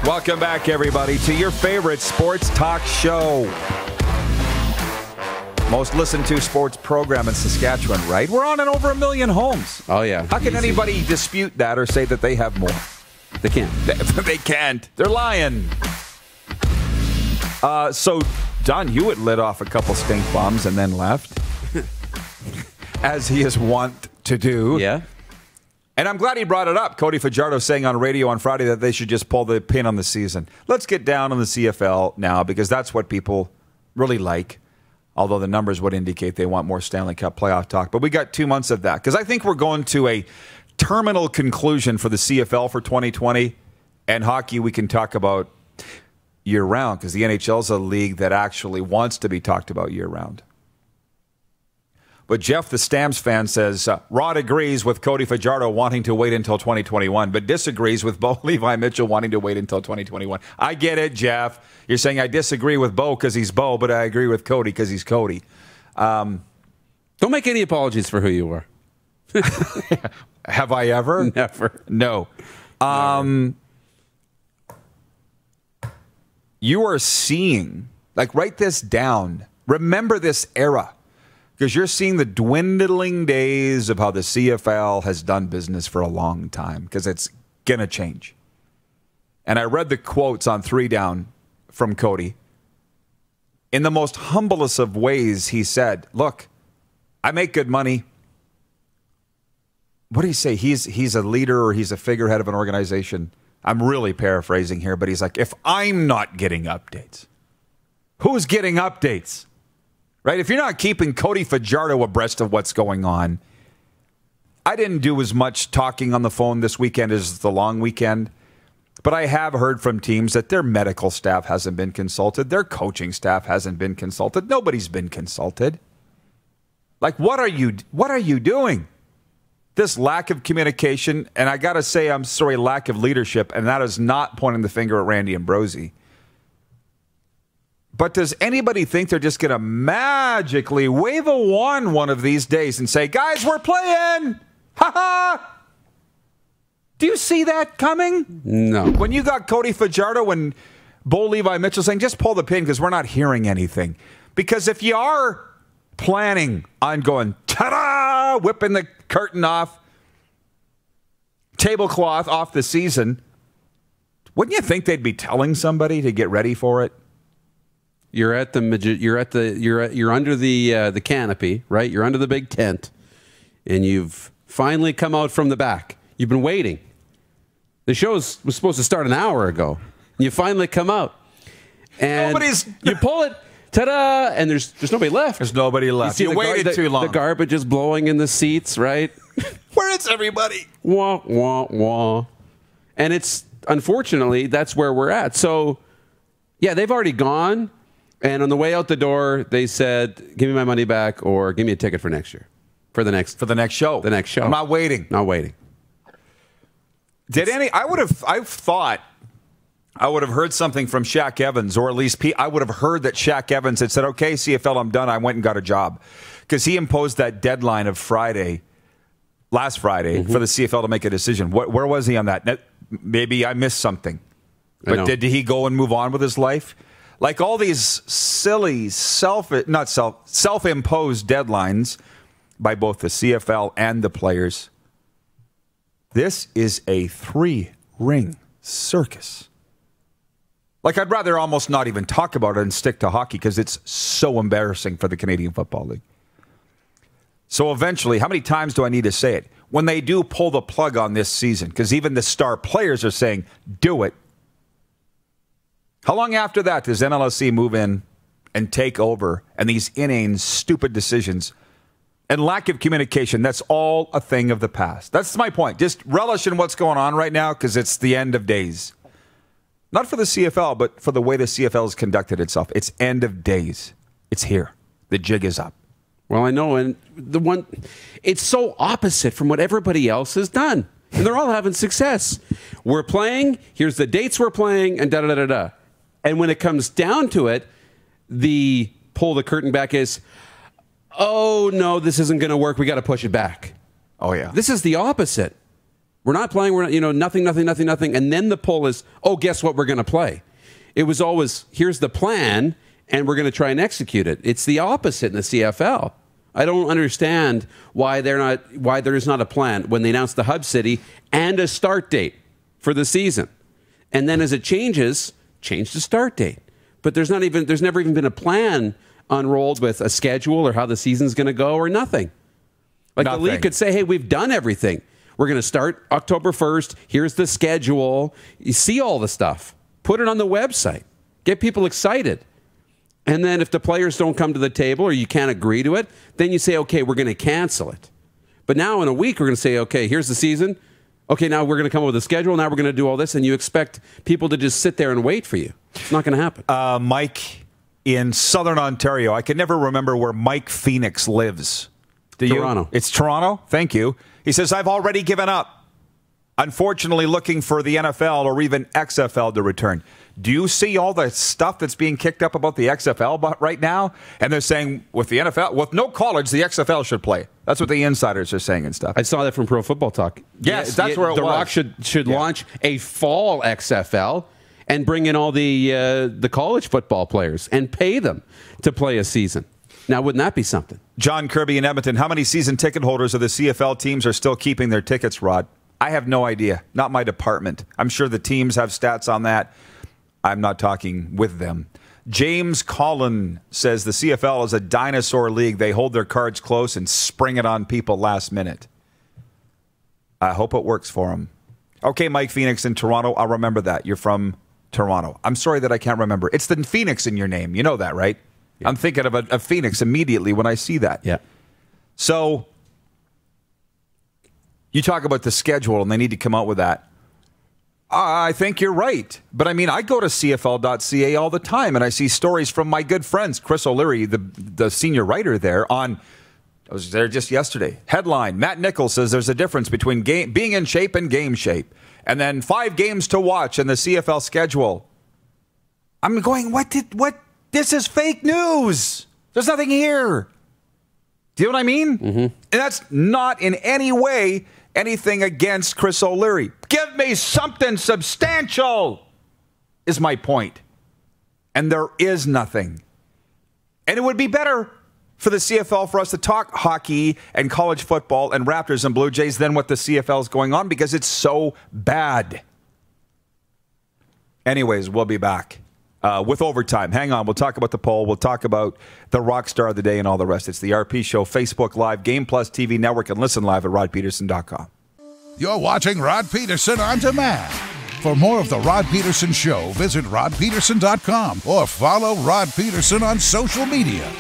Welcome back, everybody, to your favorite sports talk show. Most listened to sports program in Saskatchewan, right? We're on in over 1 million homes. Oh, yeah. How can Easy. anybody dispute that or say that they have more? They can't. They can't. They're lying. So, Don Hewitt lit off a couple stink bombs and then left, as he is wont to do. Yeah. And I'm glad he brought it up. Cody Fajardo saying on radio on Friday that they should just pull the pin on the season. Let's get down on the CFL now because that's what people really like, although the numbers would indicate they want more Stanley Cup playoff talk. But we got 2 months of that because I think we're going to a terminal conclusion for the CFL for 2020. And hockey we can talk about year-round because the NHL is a league that actually wants to be talked about year-round. But Jeff, the Stamps fan, says, Rod agrees with Cody Fajardo wanting to wait until 2021, but disagrees with Bo Levi Mitchell wanting to wait until 2021. I get it, Jeff. You're saying I disagree with Bo because he's Bo, but I agree with Cody because he's Cody. Don't make any apologies for who you are. Have I ever? Never. No. You are seeing, like, write this down. Remember this era. Because you're seeing the dwindling days of how the CFL has done business for a long time. Because it's going to change. And I read the quotes on 3 Down from Cody. In the most humblest of ways, he said, look, I make good money. What do you say? He's a leader or he's a figurehead of an organization. I'm really paraphrasing here, but he's like, if I'm not getting updates, who's getting updates? Right? If you're not keeping Cody Fajardo abreast of what's going on, I didn't do as much talking on the phone this weekend as the long weekend, but I have heard from teams that their medical staff hasn't been consulted, their coaching staff hasn't been consulted, nobody's been consulted. Like, what are you doing? This lack of communication, and I got to say, I'm sorry, lack of leadership, and that is not pointing the finger at Randy Ambrosie. But does anybody think they're just going to magically wave a wand one of these days and say, guys, we're playing? Ha-ha! Do you see that coming? No. When you got Cody Fajardo and Bo Levi Mitchell saying, just pull the pin because we're not hearing anything. Because if you are planning on going, ta-da, whipping the curtain off, tablecloth off the season, wouldn't you think they'd be telling somebody to get ready for it? You're under the canopy, right? You're under the big tent, and you've finally come out from the back. You've been waiting. The show was supposed to start an hour ago. You finally come out, and you pull it. Ta-da! And there's nobody left. There's nobody left. You waited too long. The garbage is blowing in the seats, right? Where is everybody? Wah, wah, wah. And it's, unfortunately, that's where we're at. So, yeah, they've already gone. And on the way out the door, they said, give me my money back or give me a ticket for next year. For the next show. The next show. I'm not waiting. Not waiting. I thought I would have heard something from Shaq Evans, or at least I would have heard that Shaq Evans had said, okay, CFL, I'm done. I went and got a job. Because he imposed that deadline of last Friday, for the CFL to make a decision. Where was he on that? Maybe I missed something. But did he go and move on with his life? Like all these silly self-imposed deadlines by both the CFL and the players. This is a 3-ring circus. Like, I'd rather almost not even talk about it and stick to hockey because it's so embarrassing for the Canadian Football League. So eventually, how many times do I need to say it? When they do pull the plug on this season, because even the star players are saying, do it. How long after that does NLSC move in and take over and these inane, stupid decisions and lack of communication, that's all a thing of the past. That's my point. Just relish in what's going on right now because it's the end of days. Not for the CFL, but for the way the CFL has conducted itself. It's end of days. It's here. The jig is up. Well, I know, and it's so opposite from what everybody else has done. And they're all having success. We're playing, here's the dates we're playing, and da-da-da-da-da. And when it comes down to it, the pull the curtain back is, oh, no, this isn't going to work. We got to push it back. Oh, yeah. This is the opposite. We're not playing. We're not, nothing. And then the poll is, oh, guess what? We're going to play. It was always, here's the plan, and we're going to try and execute it. It's the opposite in the CFL. I don't understand why there is not a plan when they announced the hub city and a start date for the season. And then as it changes, change the start date. But there's never even been a plan unrolled with a schedule or how the season's going to go or nothing. Like the league could say, hey, we've done everything. We're going to start October 1st. Here's the schedule. You see all the stuff. Put it on the website. Get people excited. And then if the players don't come to the table or you can't agree to it, then you say, okay, we're going to cancel it. But now in a week, we're going to say, okay, here's the season. Okay, now we're going to come up with a schedule. Now we're going to do all this. And you expect people to just sit there and wait for you. It's not going to happen. Mike in Southern Ontario. I can never remember where Mike Phoenix lives. Do you? Toronto. It's Toronto? Thank you. He says, I've already given up. Unfortunately, looking for the NFL or even XFL to return. Do you see all the stuff that's being kicked up about the XFL right now? And they're saying with the NFL, with no college, the XFL should play. That's what the insiders are saying and stuff. I saw that from Pro Football Talk. Yes, that's where it was. The Rock should launch a fall XFL and bring in all the college football players and pay them to play a season. Now, wouldn't that be something? John Kirby in Edmonton. How many season ticket holders of the CFL teams are still keeping their tickets, Rod? I have no idea. Not my department. I'm sure the teams have stats on that. I'm not talking with them. James Collin says the CFL is a dinosaur league. They hold their cards close and spring it on people last minute. I hope it works for them. Okay, Mike Phoenix in Toronto. I'll remember that. You're from Toronto. I'm sorry that I can't remember. It's the Phoenix in your name. You know that, right? Yeah. I'm thinking of a Phoenix immediately when I see that. Yeah. So you talk about the schedule, and they need to come out with that. I think you're right. But, I mean, I go to CFL.ca all the time, and I see stories from my good friends, Chris O'Leary, the senior writer there, I was there just yesterday. Headline, Matt Nichols says there's a difference between being in shape and game shape. And then 5 games to watch in the CFL schedule. I'm going, what? This is fake news. There's nothing here. Do you know what I mean? Mm-hmm. And that's not in any way anything against Chris O'Leary. Give me something substantial, is my point. And there is nothing. And it would be better for the CFL for us to talk hockey and college football and Raptors and Blue Jays than what the CFL is going on because it's so bad. Anyways, we'll be back with overtime. Hang on. We'll talk about the poll. We'll talk about the rock star of the day and all the rest. It's the RP Show, Facebook Live, Game Plus TV Network, and listen live at rodpeterson.com. You're watching Rod Peterson On Demand. For more of The Rod Peterson Show, visit rodpeterson.com or follow Rod Peterson on social media.